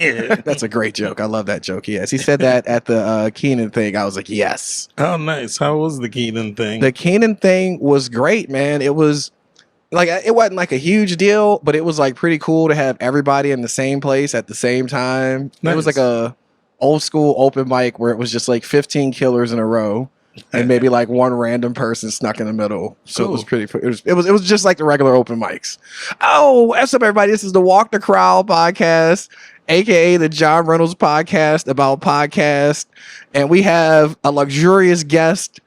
That's a great joke. I love that joke. Yes, he said that at the Keenan thing. I was like, yes. Oh, nice. How was the Keenan thing? The Keenan thing was great, man. It was like, it wasn't like a huge deal, but it was like pretty cool to have everybody in the same place at the same time. Nice. It was like a old school open mic where it was just like 15 killers in a row and maybe like one random person snuck in the middle. So Cool. it was pretty, it was just like the regular open mics. Oh, what's up, everybody? This is the Walk the Crowd podcast, aka the John Reynolds podcast about podcasts. And we have a luxurious guest,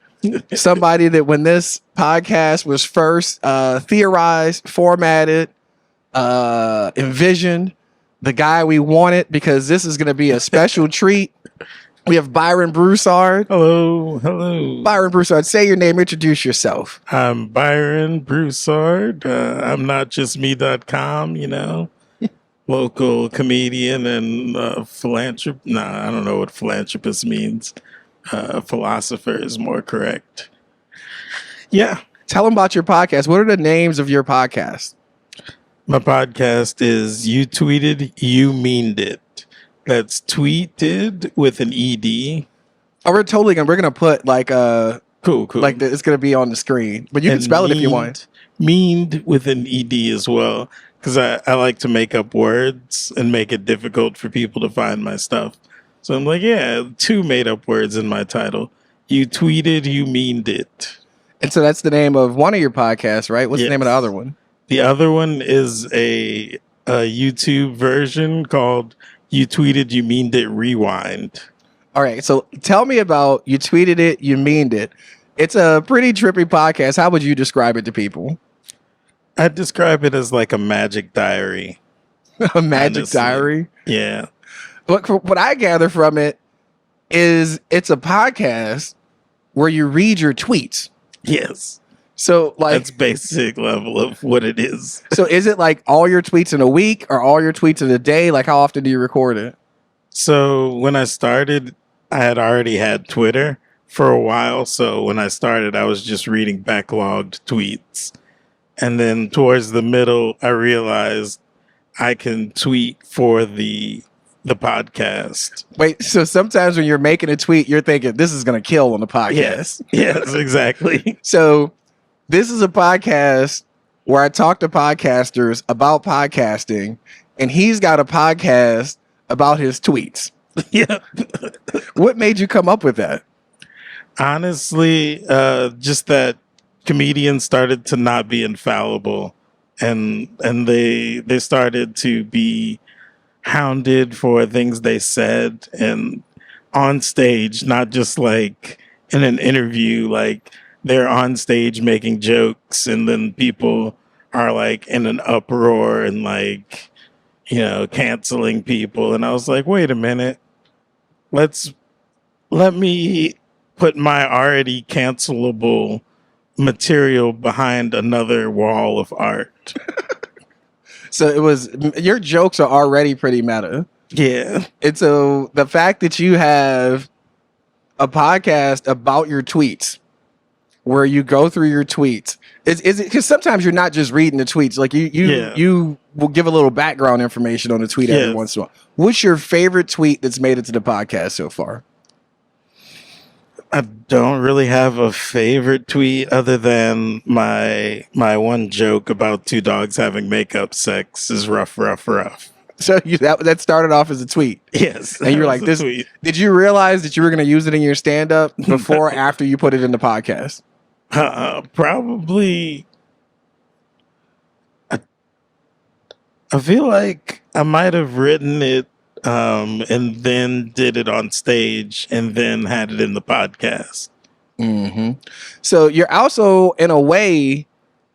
somebody that when this podcast was first theorized, formatted, envisioned, the guy we wanted, because this is going to be a special treat. We have Byron Broussard. Hello. Hello. Byron Broussard, say your name, introduce yourself. I'm Byron Broussard. I'm not just me.com, you know, local comedian and philanthropist. Nah, I don't know what philanthropist means. Philosopher is more correct. Yeah. Tell them about your podcast. What are the names of your podcast? My podcast is You Tweeted, You Meaned It. That's tweeted with an ED. Oh, we're gonna put like Cool. like it's gonna be on the screen, but you can spell it if you want. Meaned with an ED as well, because I like to make up words and make it difficult for people to find my stuff. So I'm like, yeah, 2 made up words in my title. You tweeted, you meaned it. And so that's the name of one of your podcasts, right? What's the Yes. name of the other one? The other one is a YouTube version called You Tweeted, You Meaned It Rewind. All right, so tell me about You Tweeted It, You Meaned It. It's a pretty trippy podcast. How would you describe it to people? I'd describe it as like a magic diary. A magic Honestly. diary? Yeah. But what I gather from it is it's a podcast where you read your tweets. Yes. So like, That's basic level of what it is. so is it like all your tweets in a week or all your tweets in a day? Like how often do you record it? So when I started, I had already had Twitter for a while. So when I started, I was just reading backlogged tweets. And then towards the middle, I realized I can tweet for the podcast. Wait, so sometimes when you're making a tweet, you're thinking this is going to kill on the podcast. Yes, exactly. So this is a podcast where I talk to podcasters about podcasting, and he's got a podcast about his tweets. Yeah. What made you come up with that? Honestly, just that comedians started to not be infallible, and they started to be hounded for things they said and on stage, not just like in an interview, like they're on stage making jokes and then people are like in an uproar and like, you know, canceling people. And I was like, wait a minute, let me put my already cancelable material behind another wall of art. So it was, your jokes are already pretty meta. Yeah. And so the fact that you have a podcast about your tweets, where you go through your tweets, is it because sometimes you're not just reading the tweets, like you will give a little background information on the tweet every once in a while. What's your favorite tweet that's made it to the podcast so far? I don't really have a favorite tweet other than my one joke about 2 dogs having makeup sex is rough. So that started off as a tweet. Yes. And you're like, this tweet. Did you realize that you were going to use it in your stand-up before or after you put it in the podcast? Probably. I feel like I might have written it and then did it on stage and then had it in the podcast. Mm-hmm. So you're also, in a way,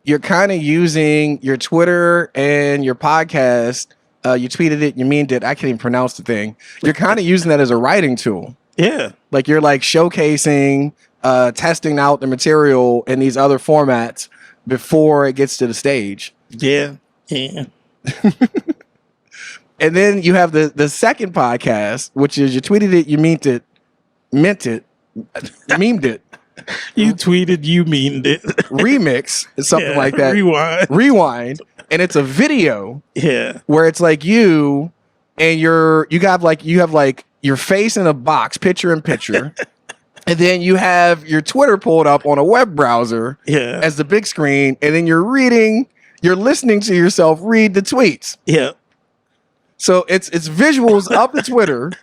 you're kind of using your Twitter and your podcast. You tweeted it, you meaned it. I can't even pronounce the thing. You're kind of using that as a writing tool. Yeah. Like you're like showcasing, testing out the material in these other formats before it gets to the stage. Yeah. And then you have the second podcast, which is You Tweeted It, You Meant It, memed it. You tweeted, you meaned it. Remix, something like that. Rewind. Rewind. And it's a video. Yeah. Where it's like you and you have like your face in a box, picture in picture. And then you have your Twitter pulled up on a web browser as the big screen, and then you're listening to yourself read the tweets. Yeah. So it's visuals of the Twitter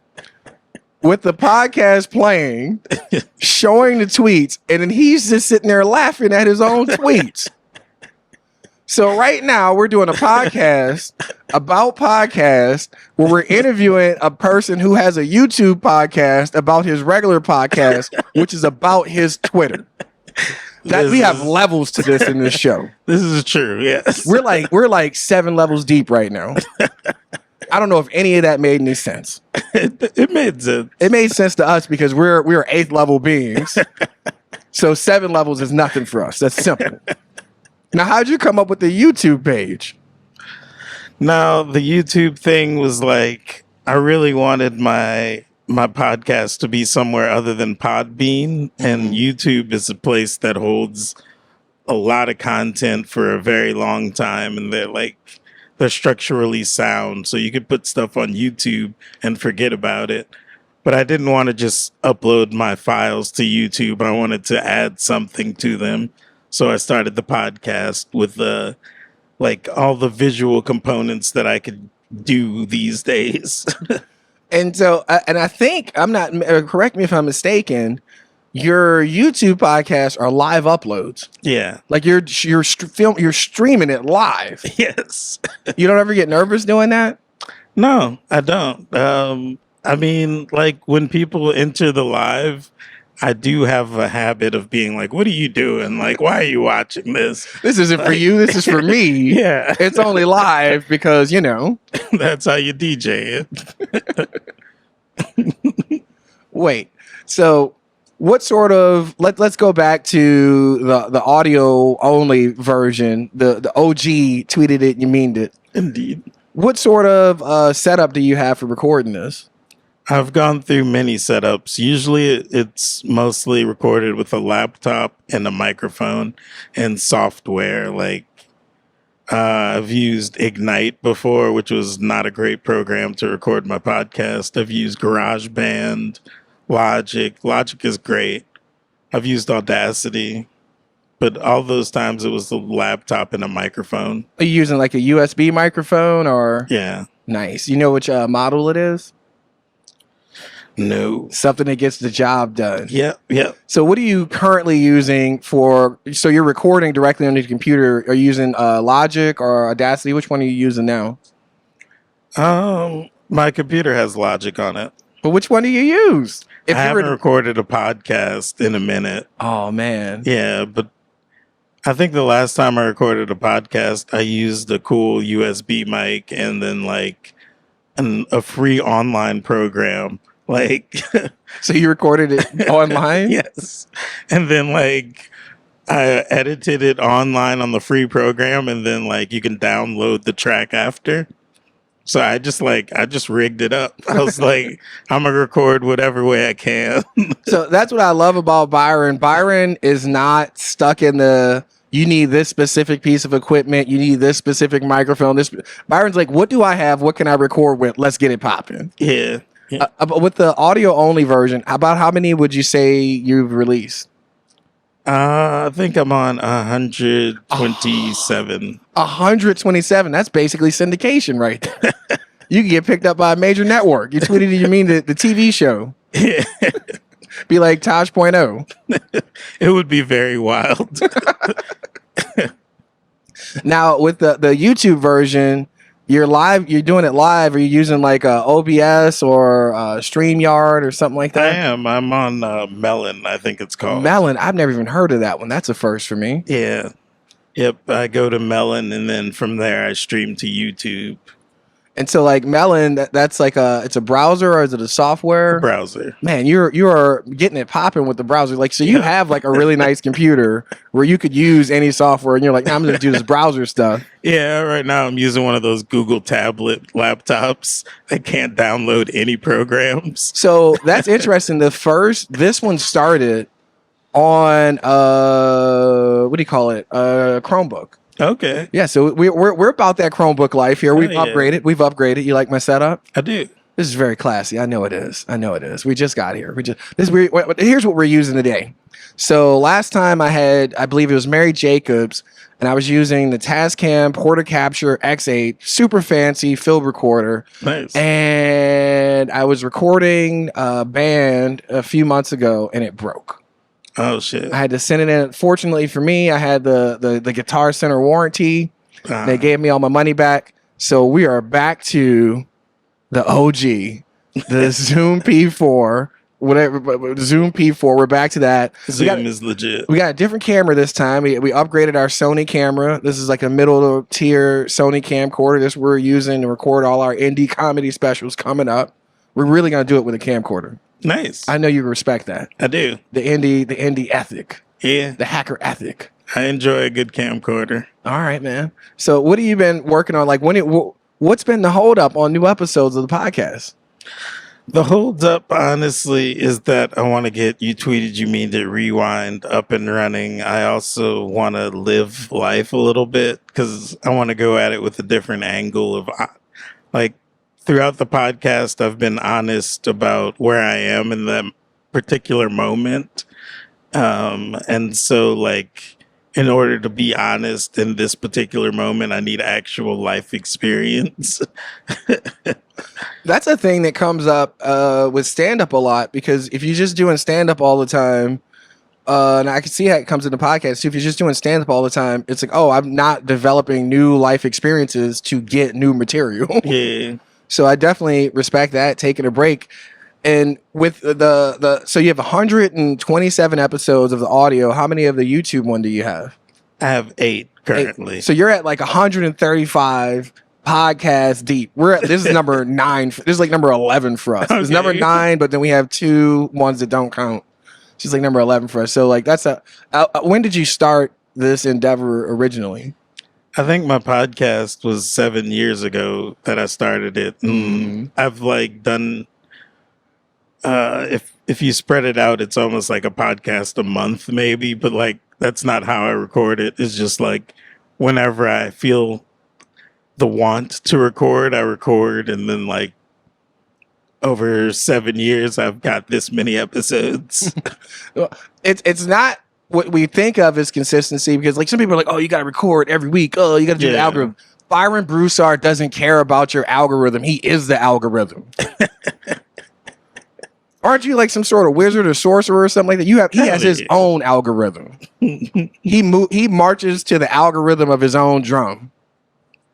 with the podcast playing, showing the tweets, and then he's just sitting there laughing at his own tweets. So right now we're doing a podcast about podcasts where we're interviewing a person who has a YouTube podcast about his regular podcast, which is about his Twitter. We have levels to this in this show. This is true. Yes. We're like 7 levels deep right now. I don't know if any of that made any sense. It made sense. It made sense to us because we're 8th level beings. So 7 levels is nothing for us. That's simple. Now, how'd you come up with the YouTube page? Now, the YouTube thing was like, I really wanted my podcast to be somewhere other than Podbean, and YouTube is a place that holds a lot of content for a very long time, and they're structurally sound, so you could put stuff on YouTube and forget about it. But I didn't want to just upload my files to YouTube. I wanted to add something to them. So I started the podcast with all the visual components that I could do these days. And so, and I think correct me if I'm mistaken, your YouTube podcasts are live uploads. Yeah. Like you're streaming it live. Yes. You don't ever get nervous doing that? No, I don't. I mean, like when people enter the live, I do have a habit of being like, what are you doing? Like, why are you watching this? This isn't for you. This is for me. Yeah. It's only live because, That's how you DJ it. Wait. So what sort of, let's go back to the audio only version. The OG tweeted it, you meaned it. Indeed. What sort of setup do you have for recording this? I've gone through many setups. Usually it's mostly recorded with a laptop and a microphone and software. Like I've used Ignite before, which was not a great program to record my podcast. I've used GarageBand, Logic. Logic is great. I've used Audacity, but all those times it was the laptop and a microphone. Are you using like a USB microphone or? Yeah. Nice. You know which model it is? No. Something that gets the job done. Yeah. So what are you currently using so you're recording directly on your computer? Are you using Logic or Audacity? Which one are you using now? My computer has Logic on it. But which one do you use? I haven't recorded a podcast in a minute. Oh, man. Yeah, but I think the last time I recorded a podcast, I used a cool USB mic and then like a free online program. Like, so you recorded it online? Yes. And then like I edited it online on the free program, and then like you can download the track after. So I just rigged it up. I was like, I'm gonna record whatever way I can. So that's what I love about Byron. Byron is not stuck in you need this specific piece of equipment, you need this specific microphone. Byron's like, what do I have? What can I record with? Let's get it popping. Yeah. With the audio only version, about how many would you say you've released? I think I'm on 127. 127. That's basically syndication right there. You can get picked up by a major network. You tweeted it, you mean the TV show. Yeah. Be like Tosh.0. It would be very wild. Now, with the YouTube version, you're doing it live. Are you using like OBS or StreamYard or something like that? I am. I'm on Melon, I think it's called. Melon. I've never even heard of that one. That's a first for me. Yeah. Yep. I go to Melon, and then from there I stream to YouTube. And so like Melon, that's like it's a browser, or is it a software? A browser. Man, you are getting it popping with the browser. Like, so you have like a really nice computer where you could use any software, and you're like, I'm going to do this browser stuff. Yeah, right now I'm using one of those Google tablet laptops that can't download any programs. So that's interesting. This one started on what do you call it? Chromebook. Okay. Yeah, so we're about that Chromebook life here. We've yeah. upgraded. We've upgraded. You like my setup? I do. This is very classy. I know it is. I know it is. We just got here. Here's what we're using today. So last time I believe it was Mary Jacobs, and I was using the Tascam Porta Capture X8, super fancy field recorder. Nice. And I was recording a band a few months ago, and it broke. Oh shit. I had to send it in. Fortunately for me, I had the Guitar Center warranty. They gave me all my money back. So we are back to the OG, the Zoom P4, whatever, Zoom P4. We're back to that. Zoom is legit. We got a different camera this time. We upgraded our Sony camera. This is like a middle tier Sony camcorder. This we're using to record all our indie comedy specials coming up. We're really gonna do it with a camcorder. Nice. I know you respect that. I do. The indie ethic. Yeah. The hacker ethic. I enjoy a good camcorder. All right, man. So what have you been working on? Like what's been the hold up on new episodes of the podcast? The hold up, honestly, is that I want to get YTYMI Rewind up and running. I also want to live life a little bit because I want to go at it with a different angle of like throughout the podcast, I've been honest about where I am in that particular moment. And so like, in order to be honest in this particular moment, I need actual life experience. That's a thing that comes up with stand-up a lot, because if you're just doing stand-up all the time, and I can see how it comes in the podcast too, if you're just doing stand-up all the time, it's like, oh, I'm not developing new life experiences to get new material. Yeah. So I definitely respect that, taking a break. And with so you have 127 episodes of the audio. How many of the YouTube one do you have? I have 8 currently. 8. So you're at like 135 podcasts deep. This is number 9. This is like number 11 for us. It's number 9, but then we have 2 ones that don't count. She's like number 11 for us. So like that's when did you start this endeavor originally? I think my podcast was 7 years ago that I started it. Mm-hmm. I've like done. If you spread it out, it's almost like a podcast a month, maybe. But like that's not how I record it. It's just like whenever I feel the want to record, I record, and then like over 7 years, I've got this many episodes. Well, it's not what we think of as consistency, because like some people are like, oh, you got to record every week. Oh, you got to do the algorithm. Byron Broussard doesn't care about your algorithm. He is the algorithm. Aren't you like some sort of wizard or sorcerer or something like that? He has his own algorithm. He marches to the algorithm of his own drum.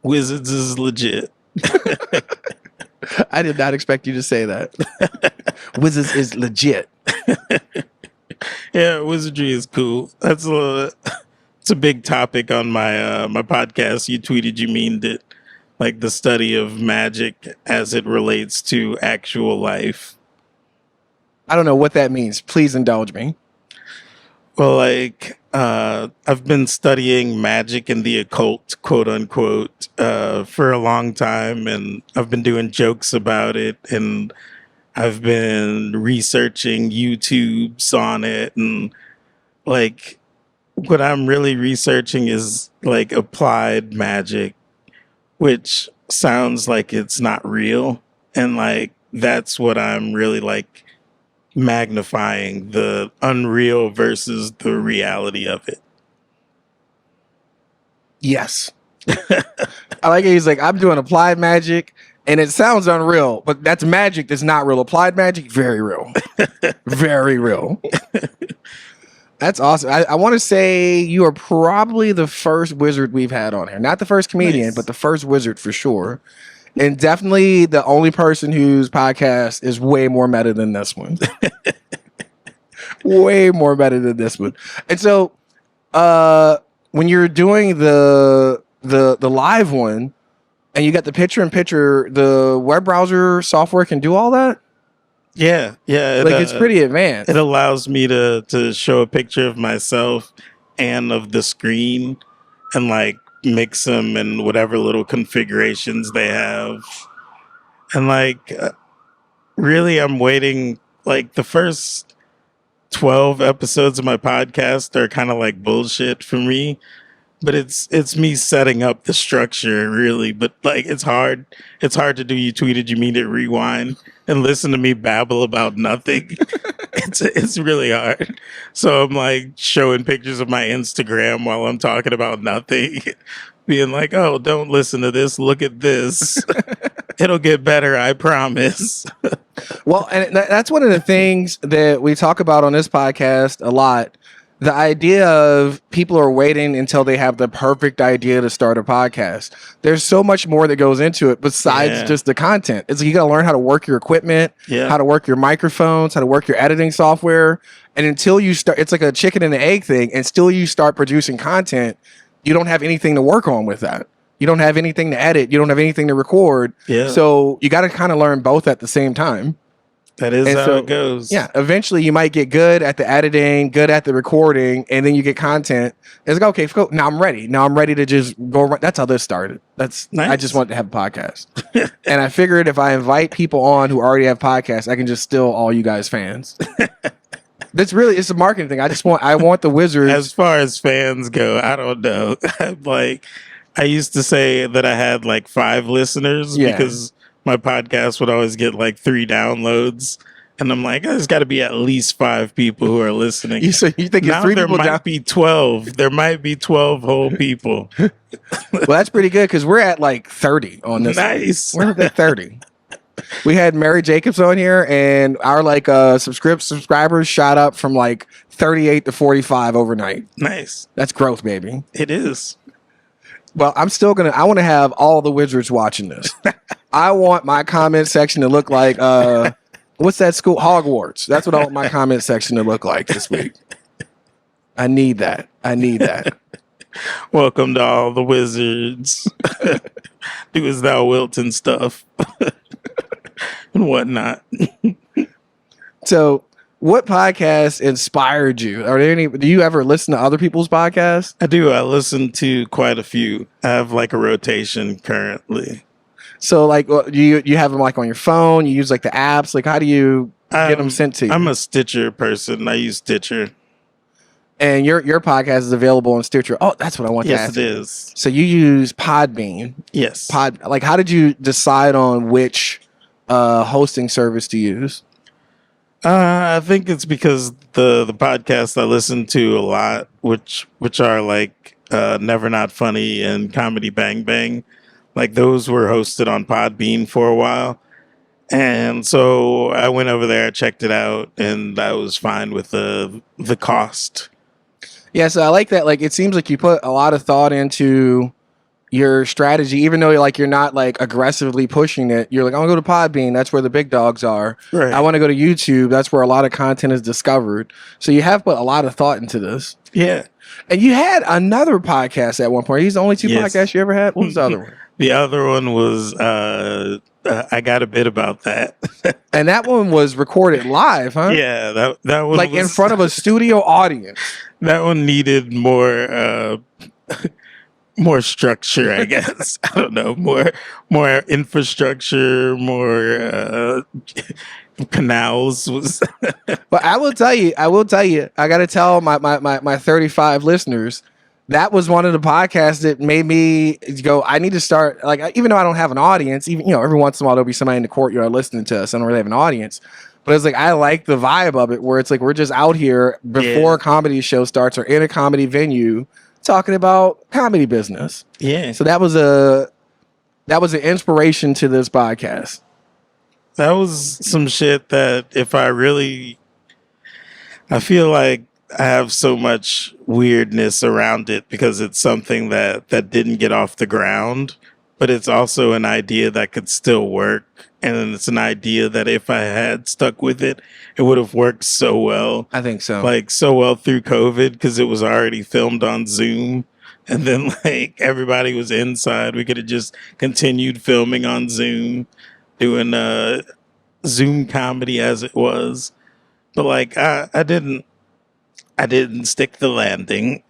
Wizards is legit. I did not expect you to say that. Wizards is legit. Yeah, wizardry is cool. It's a big topic on my my podcast. You tweeted you meaned it, like the study of magic as it relates to actual life. I don't know what that means. Please indulge me. Well, like I've been studying magic and the occult, quote unquote, for a long time, and I've been doing jokes about it, and I've been researching YouTubes on it, and like what I'm really researching is like applied magic, which sounds like it's not real, and like that's what I'm really like magnifying, the unreal versus the reality of it. Yes. I like it. He's like, I'm doing applied magic and it sounds unreal, but that's magic that's not real. Applied magic, very real. Very real. That's awesome. I want to say you are probably the first wizard we've had on here. Not the first comedian, Nice. but the first wizard for sure. And definitely the only person whose podcast is way more meta than this one. Way more meta than this one. And so when you're doing the live one and you got the picture-in-picture, the web browser software can do all that? Yeah. Like it's pretty advanced. It allows me to show a picture of myself and of the screen and like mix them in whatever little configurations they have. And like really I'm waiting, like the first 12 episodes of my podcast are kind of like bullshit for me but it's me setting up the structure really. But like it's hard to do You Tweeted You Mean It Rewind and listen to me babble about nothing. It's really hard. So I'm like showing pictures of my Instagram while I'm talking about nothing, being like, oh, don't listen to this, look at this. It'll get better, I promise. Well, and that's one of the things that we talk about on this podcast a lot. The idea of people are waiting until they have the perfect idea to start a podcast. There's so much more that goes into it besides just the content. It's you got to learn how to work your equipment, how to work your microphones, how to work your editing software. And until you start, it's like a chicken and the egg thing. And still you start producing content, you don't have anything to work on with that. You don't have anything to edit. You don't have anything to record. Yeah. So you got to kind of learn both at the same time. That is how it goes. Yeah. Eventually you might get good at the editing, good at the recording, and then you get content. It's like, okay, cool. Now I'm ready. Now I'm ready to just go around. That's how this started. That's nice. I just wanted to have a podcast. And I figured if I invite people on who already have podcasts, I can just steal all you guys fans. It's a marketing thing. I want the wizards. As far as fans go, I don't know. Like I used to say that I had like 5 listeners because my podcast would always get like 3 downloads. And I'm like, there's got to be at least 5 people who are listening. You think now 3 there people might be 12. There might be 12 whole people. Well, that's pretty good because we're at like 30 on this. Nice. We're at 30. We had Mary Jacobs on here, and our like subscribers shot up from like 38 to 45 overnight. Nice. That's growth, baby. It is. Well, I want to have all the wizards watching this. I want my comment section to look like, what's that school? Hogwarts. That's what I want my comment section to look like this week. I need that. Welcome to all the wizards. Do as thou wilt and stuff. And whatnot. So, what podcast inspired you? Are there any? Do you ever listen to other people's podcasts? I do. I listen to quite a few. I have like a rotation currently. So, like, you have them like on your phone? You use like the apps? Like, how do you get them sent to you? I'm a Stitcher person. I use Stitcher. And your podcast is available on Stitcher. Oh, that's what I want to ask. Yes, it is. So you use Podbean. Yes. Like, how did you decide on which hosting service to use? I think it's because the podcasts I listen to a lot, which are like Never Not Funny and Comedy Bang Bang, like those were hosted on Podbean for a while. And so I went over there, checked it out, and I was fine with the cost. Yeah, so I like that. Like, it seems like you put a lot of thought into your strategy, even though you're not like aggressively pushing it. You're like, I want to go to Podbean. That's where the big dogs are. Right. I want to go to YouTube. That's where a lot of content is discovered. So you have put a lot of thought into this. Yeah. And you had another podcast at one point. These are the only 2 podcasts you ever had? What was the other one? The other one was I Got a Bit About That. And that one was recorded live, huh? Yeah, that one like was, in front of a studio audience. That one needed more structure, I guess. I don't know, more infrastructure, more canals was. But I will tell you, I got to tell my 35 listeners, that was one of the podcasts that made me go, I need to start, like, even though I don't have an audience, even, every once in a while there'll be somebody in the courtyard listening to us. I don't really have an audience. But it's like, I like the vibe of it where it's like, we're just out here before a comedy show starts or in a comedy venue talking about comedy business. Yeah. So that was an inspiration to this podcast. That was some shit that I feel like I have so much weirdness around it because it's something that didn't get off the ground, but it's also an idea that could still work. And it's an idea that if I had stuck with it, it would have worked so well. I think so. Like so well through COVID because it was already filmed on Zoom. And then like everybody was inside. We could have just continued filming on Zoom, doing Zoom comedy as it was. But like I didn't stick the landing.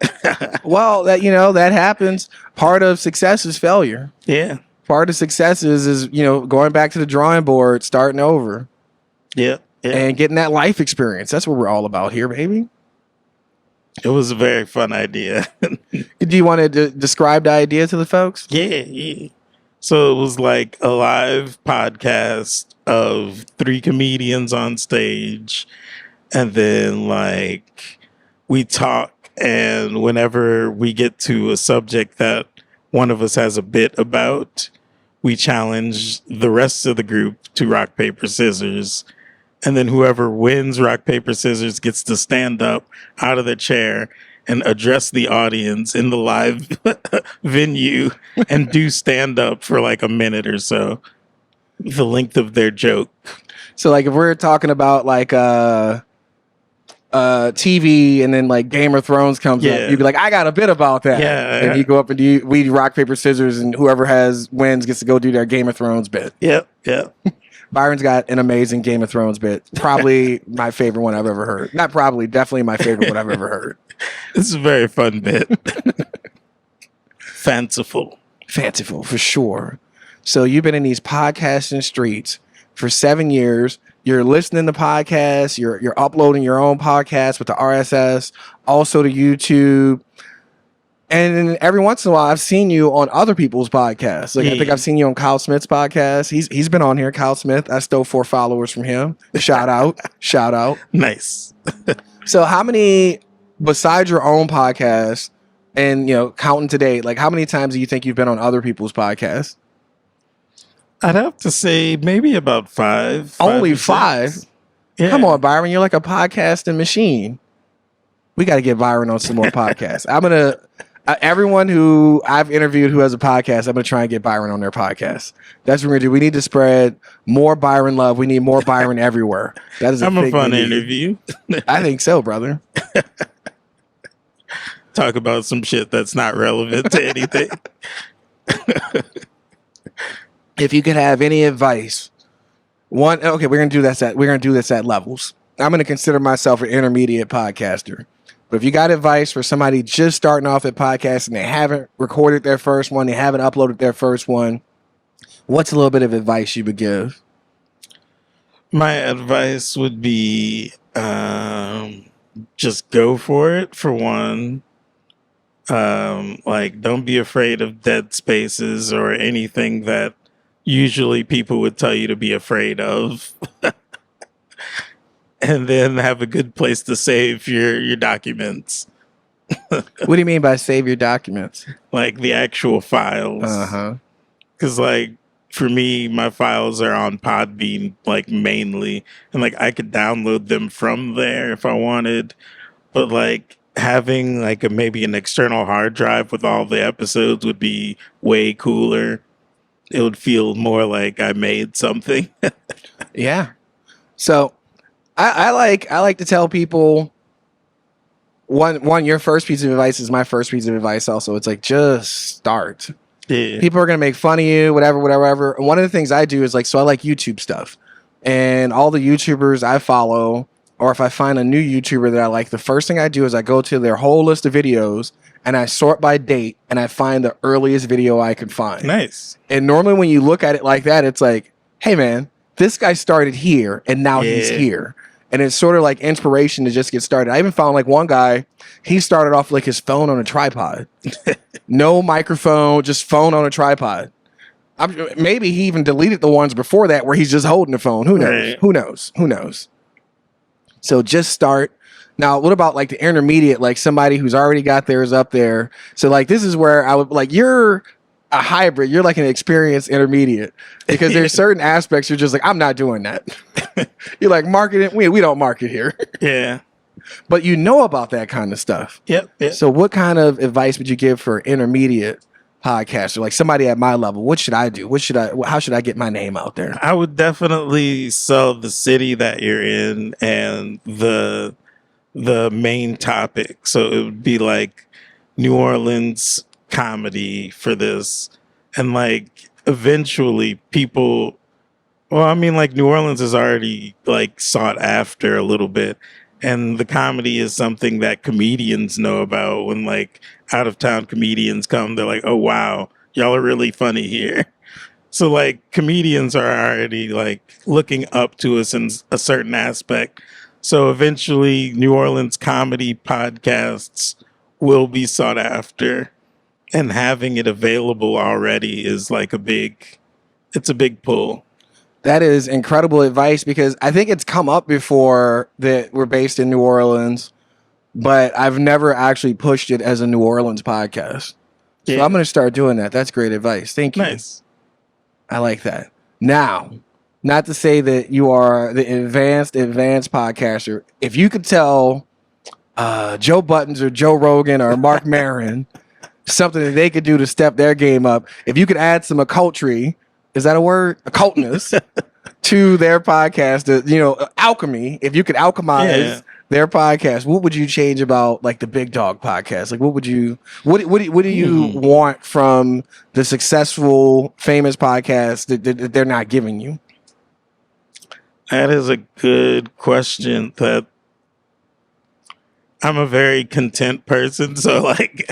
Well, that happens. Part of success is failure. Yeah. Part of success is going back to the drawing board, starting over. Yeah. And getting that life experience. That's what we're all about here, baby. It was a very fun idea. Do you want to describe the idea to the folks? Yeah. So it was like a live podcast of 3 comedians on stage, and then like we talk, and whenever we get to a subject that one of us has a bit about, we challenge the rest of the group to rock, paper, scissors. And then whoever wins rock, paper, scissors gets to stand up out of their chair and address the audience in the live venue and do stand up for like a minute or so, the length of their joke. So like if we're talking about like TV and then like Game of Thrones comes up, you'd be like, I got a bit about that. Yeah. And you go up and we rock, paper, scissors, and whoever wins gets to go do their Game of Thrones bit. Yep. Byron's got an amazing Game of Thrones bit. Probably my favorite one I've ever heard. Not probably, definitely my favorite one I've ever heard. It's a very fun bit. Fanciful, for sure. So you've been in these podcasting streets for 7 years. You're listening to podcasts. You're uploading your own podcast with the RSS, also to YouTube. And then every once in a while, I've seen you on other people's podcasts. Like I think I've seen you on Kyle Smith's podcast. He's been on here, Kyle Smith. I stole 4 followers from him. Shout out. Nice. So how many, besides your own podcast and, counting today, like how many times do you think you've been on other people's podcasts? I'd have to say maybe about 5. Only 5? Yeah. Come on, Byron. You're like a podcasting machine. We got to get Byron on some more podcasts. I'm going to... everyone who I've interviewed who has a podcast, I'm going to try and get Byron on their podcast. That's what we're going to do. We need to spread more Byron love. We need more Byron everywhere. That is a fun interview. I think so, brother. Talk about some shit that's not relevant to anything. If you could have any advice, we're going to do this at levels. I'm going to consider myself an intermediate podcaster. But if you got advice for somebody just starting off at podcasting, they haven't recorded their first one, they haven't uploaded their first one, what's a little bit of advice you would give? My advice would be just go for it, for one. Like, don't be afraid of dead spaces or anything that usually people would tell you to be afraid of. And then have a good place to save your documents. What do you mean by save your documents? Like the actual files. Uh-huh. Because like for me, my files are on Podbean, like mainly. And like I could download them from there if I wanted. But like having like maybe an external hard drive with all the episodes would be way cooler. It would feel more like I made something. Yeah. So I like to tell people one your first piece of advice is my first piece of advice also. It's like just start. Yeah. People are gonna make fun of you, whatever. And one of the things I do is like, so I like YouTube stuff. And all the YouTubers I follow, or if I find a new YouTuber that I like, the first thing I do is I go to their whole list of videos and I sort by date and I find the earliest video I could find. Nice. And normally when you look at it like that, it's like, hey man, this guy started here and now he's here. And it's sort of like inspiration to just get started. I even found like one guy, he started off like his phone on a tripod. No microphone, just phone on a tripod. Maybe he even deleted the ones before that where he's just holding the phone. Who knows? Right. Who knows? So just start. Now, what about like the intermediate, like somebody who's already got theirs up there? So like this is where I would like, you're a hybrid. You're like an experienced intermediate because there's certain aspects you're just like, I'm not doing that. You're like marketing. We don't market here. Yeah. But you know about that kind of stuff. Yep. So what kind of advice would you give for intermediate podcaster, like somebody at my level? What should I do? How should I get my name out there? I would definitely sell the city that you're in and the main topic. So it would be like New Orleans comedy for this. And like eventually people, well, I mean, like New Orleans is already like sought after a little bit. And the comedy is something that comedians know about. When like out of town comedians come, they're like, oh, wow, y'all are really funny here. So like comedians are already like looking up to us in a certain aspect. So eventually, New Orleans comedy podcasts will be sought after, and having it available already is like it's a big pull. That is incredible advice, because I think it's come up before that we're based in New Orleans, but I've never actually pushed it as a New Orleans podcast. So Yeah. I'm going to start doing that. That's great advice. Thank you. Nice. I like that. Now, not to say that you are the advanced podcaster. If you could tell Joe Buttons or Joe Rogan or Mark Maron something that they could do to step their game up, if you could add some occultry, is that a word? Occultness to their podcast, alchemy. If you could alchemize their podcast, what would you change about like the Big Dog podcast? Like, what do you want from the successful, famous podcast that they're not giving you? That is a good question. That I'm a very content person, so like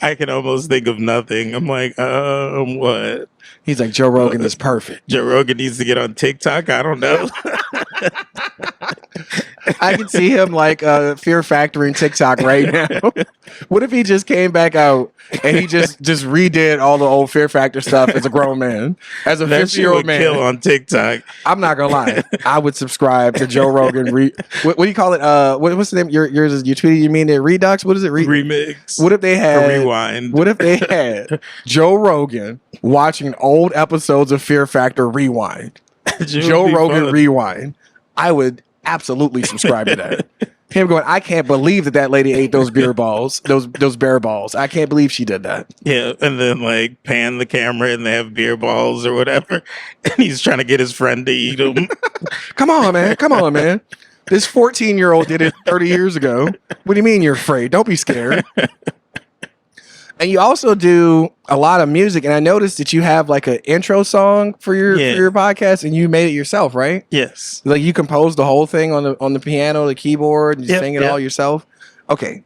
I can almost think of nothing. I'm like, what? He's like, Joe Rogan is perfect. Joe Rogan needs to get on TikTok. I don't know. I can see him like Fear Factoring TikTok right now. What if he just came back out and he just redid all the old Fear Factor stuff as a grown man, as a 50-year-old man? Kill on TikTok. I'm not gonna lie. I would subscribe to Joe Rogan. What do you call it? What's the name? Yours is you tweeted. You mean the Redux? What is it? Remix. What if they had a rewind? What if they had Joe Rogan watching old episodes of Fear Factor Rewind? Joe Rogan Rewind. I would absolutely subscribe to that. Him going, I can't believe that lady ate those beer balls, those bear balls. I can't believe she did that. Yeah, and then like pan the camera and they have beer balls or whatever, and he's trying to get his friend to eat them. Come on, man. This 14-year-old did it 30 years ago. What do you mean you're afraid? Don't be scared. And you also do a lot of music, and I noticed that you have like an intro song for your podcast, and you made it yourself, right? Yes. Like you composed the whole thing on the piano, the keyboard, and you sang it all yourself. Okay,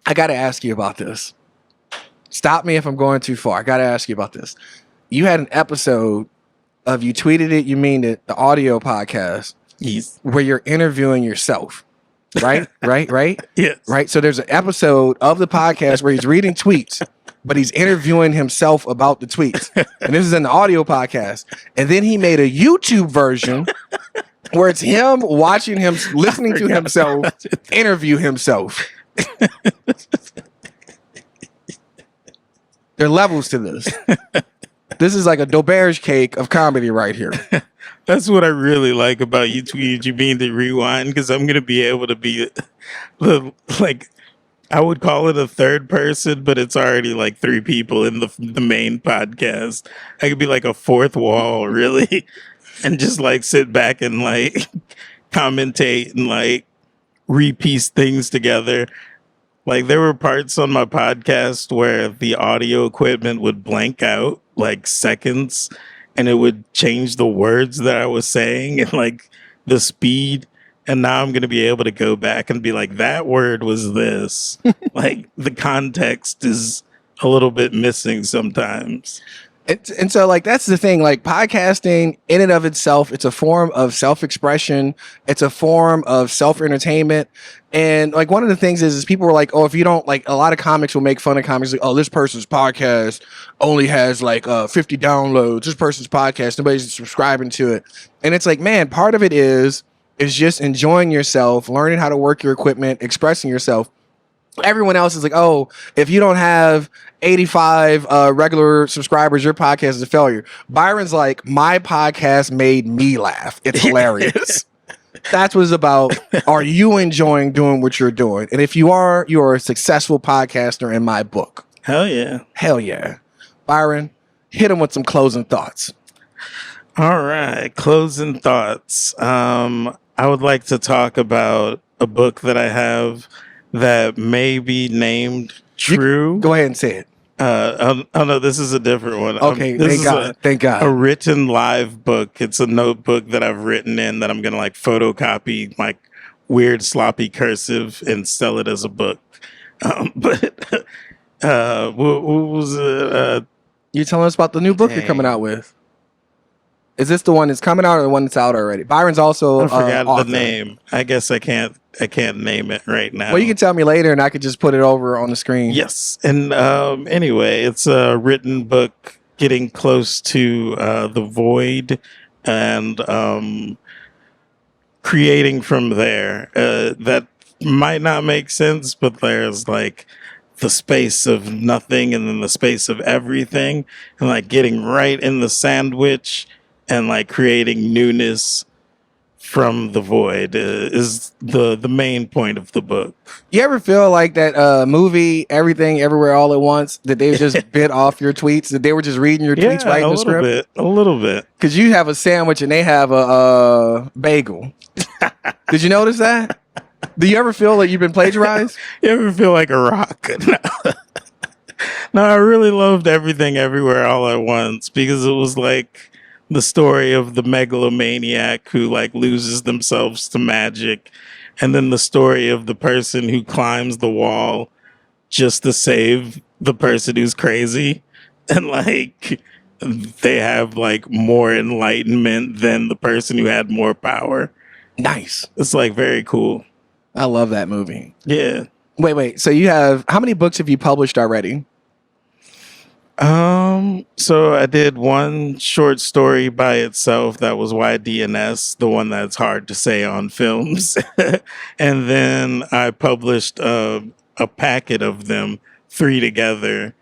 I got to ask you about this. Stop me if I'm going too far. I got to ask you about this. You had an episode of You Tweeted It, You Mean It, the audio podcast, where you're interviewing yourself. Right? Yes. Right. So there's an episode of the podcast where he's reading tweets, but he's interviewing himself about the tweets. And this is an audio podcast. And then he made a YouTube version where it's him watching him, listening to himself, interview himself. There are levels to this. This is like a Dauberge cake of comedy right here. That's what I really like about You Tweeted You Mean to Rewind, because I'm going to be able to be like, I would call it a third person, but it's already like three people in the main podcast. I could be like a fourth wall, really, and just like sit back and like commentate and like repiece things together. Like there were parts on my podcast where the audio equipment would blank out like seconds, and it would change the words that I was saying and like the speed. And now I'm going to be able to go back and be like, that word was this. Like the context is a little bit missing sometimes. And so like, that's the thing, like podcasting in and of itself, it's a form of self-expression. It's a form of self-entertainment. And like, one of the things is people were like, oh, if you don't like, a lot of comics will make fun of comics. Like, oh, this person's podcast only has like 50 downloads. This person's podcast, nobody's subscribing to it. And it's like, man, part of it is just enjoying yourself, learning how to work your equipment, expressing yourself. Everyone else is like, oh, if you don't have 85 regular subscribers, your podcast is a failure. Byron's like, my podcast made me laugh. It's hilarious. That's what it's about. Are you enjoying doing what you're doing? And if you are a successful podcaster in my book. Hell yeah. Hell yeah. Byron, hit him with some closing thoughts. All right. Closing thoughts. I would like to talk about a book that I have that may be named True. Go ahead and say it. Oh no, this is a different one. Okay, thank God. A written live book. It's a notebook that I've written in that I'm gonna like photocopy like weird sloppy cursive and sell it as a book. But what was it? You telling us about the new book you're coming out with? Is this the one that's coming out or the one that's out already? Byron's also I forgot author. the name. I guess I can't name it right now. Well, you can tell me later, and I could just put it over on the screen. Yes. And anyway, it's a written book getting close to the void and creating from there. That might not make sense, but there's like the space of nothing and then the space of everything, and like getting right in the sandwich and like creating newness from the void is the main point of the book. You ever feel like that movie Everything Everywhere All at Once, that they just bit off your tweets, that they were just reading your tweets right in the script? A little bit. Because you have a sandwich and they have a bagel. Did you notice that? Do you ever feel like you've been plagiarized? You ever feel like a rock? No, I really loved Everything Everywhere All at Once because it was like the story of the megalomaniac who like loses themselves to magic, and then the story of the person who climbs the wall just to save the person who's crazy, and like they have like more enlightenment than the person who had more power. Nice. It's like very cool. I love that movie. Yeah. Wait. So you have, how many books have you published already? So I did one short story by itself that was YDNS, the one that's hard to say on films. And then I published a packet of them, 3 together,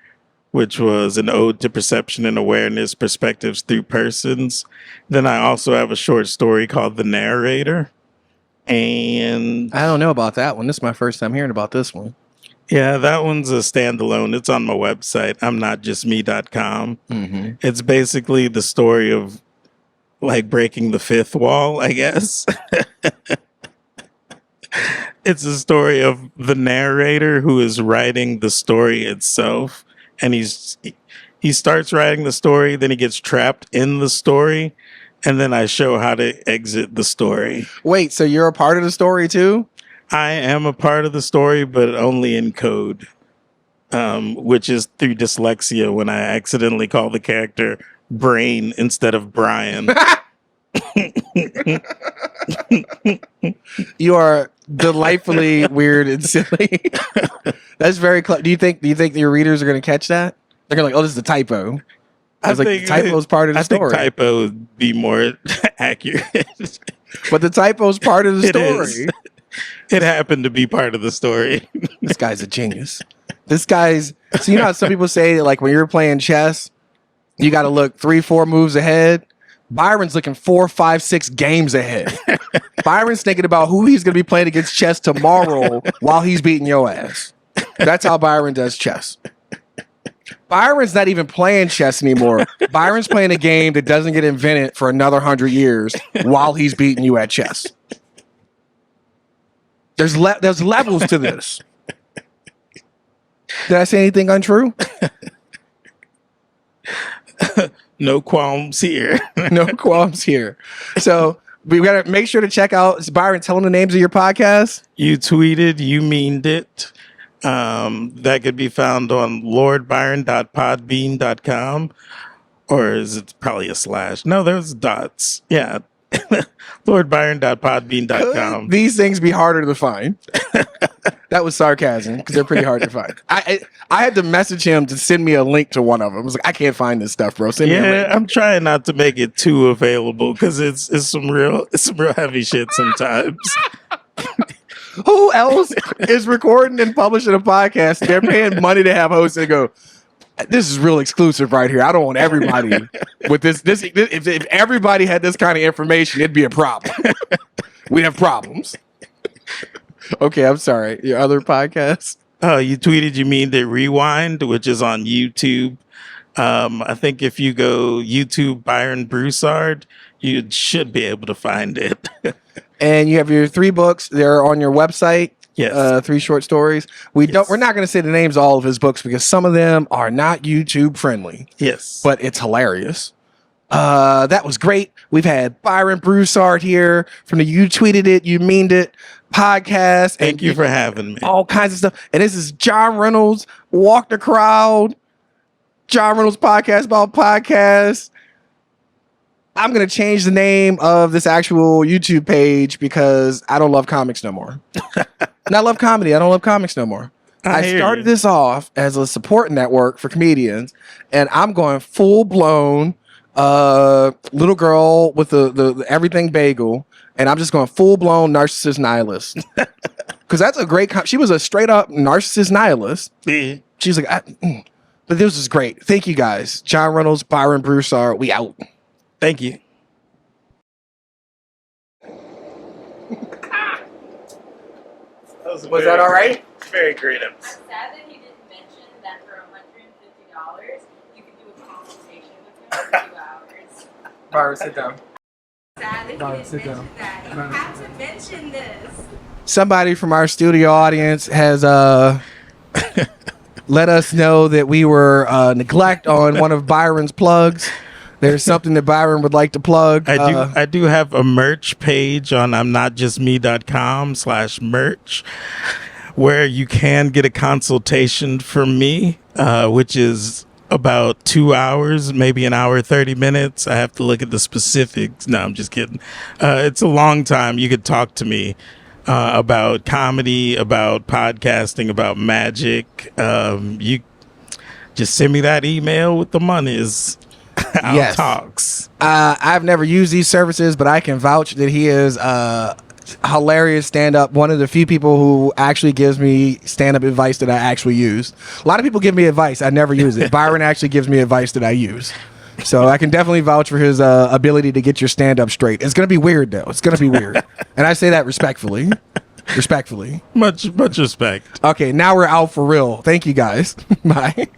which was an ode to perception and awareness, perspectives through persons. Then I also have a short story called The Narrator. And I don't know about that one. This is my first time hearing about this one. yeah, that one's a standalone. It's on my website, imnotjustme.com. Mm-hmm. It's basically the story of like breaking the fifth wall, I guess. It's a story of the narrator who is writing the story itself. And he starts writing the story, then he gets trapped in the story, and then I show how to exit the story. Wait, so you're a part of the story too? I am a part of the story, but only in code, which is through dyslexia when I accidentally call the character Brain instead of Brian. You are delightfully weird and silly. That's very clever. Do you think your readers are going to catch that? They're going to like, oh, this is a typo. I think the typo is part of the story. I think typo would be more accurate. But the typo is part of the story. It happened to be part of the story. This guy's a genius. So you know how some people say that, like, when you're playing chess, you got to look 3-4 moves ahead. Byron's looking 4, 5, 6 games ahead. Byron's thinking about who he's going to be playing against chess tomorrow while he's beating your ass. That's how Byron does chess. Byron's not even playing chess anymore. Byron's playing a game that doesn't get invented for another 100 years while he's beating you at chess. There's levels to this. Did I say anything untrue? No qualms here. No qualms here. So we got to make sure to check out, Byron, tell them the names of your podcast. You tweeted, you meaned it. That could be found on lordbyron.podbean.com, or is it probably a slash? No, there's dots. Yeah. lordbyron.podbean.com. These things be harder to find. That was sarcasm because they're pretty hard to find. I had to message him to send me a link to one of them. I was like, I can't find this stuff, bro. Send me a link. I'm trying not to make it too available because it's some real heavy shit sometimes. Who else is recording and publishing a podcast? They're paying money to have hosts and go, this is real exclusive right here. I don't want everybody with this. If everybody had this kind of information, it'd be a problem. We'd have problems. Okay, I'm sorry. Your other podcast? Oh, you tweeted you mean the Rewind, which is on YouTube. I think if you go YouTube Byron Broussard, you should be able to find it. And you have your 3 books. They're on your website. Yes. 3 short stories. We're not going to say the names of all of his books because some of them are not YouTube friendly. Yes. But it's hilarious. That was great. We've had Byron Broussard here from the You Tweeted It, You Meaned It podcast. Thank you for having me. All kinds of stuff. And this is John Reynolds, Walk the Crowd, John Reynolds podcast about podcasts. I'm gonna change the name of this actual YouTube page because I don't love comics no more. And I love comedy. I don't love comics no more. I started this off as a support network for comedians, and I'm going full blown little girl with the everything bagel, and I'm just going full blown narcissist nihilist. Because that's a great. She was a straight up narcissist nihilist. Yeah. She's like, but this is great. Thank you guys, John Reynolds, Byron Broussard. We out. Thank you. Was that all right? Very creative. I'm sad that he didn't mention that for $150 you can do a consultation with him for 2 hours. Byron, sit down. Sad that Byron, he sit didn't down. mention that. You have to mention this. Somebody from our studio audience has let us know that we were neglect on one of Byron's plugs. There's something that Byron would like to plug. I do have a merch page on imnotjustme.com/merch where you can get a consultation from me, which is about 2 hours, maybe an hour, 30 minutes. I have to look at the specifics. No, I'm just kidding. It's a long time. You could talk to me about comedy, about podcasting, about magic. You just send me that email with the monies. Yes. Talks. I've never used these services, but I can vouch that he is hilarious stand-up. One of the few people who actually gives me stand-up advice that I actually use. A lot of people give me advice. I never use it. Byron actually gives me advice that I use. So I can definitely vouch for his ability to get your stand-up straight. It's going to be weird, though. It's going to be weird. And I say that respectfully. Respectfully. Much respect. Okay, now we're out for real. Thank you, guys. Bye.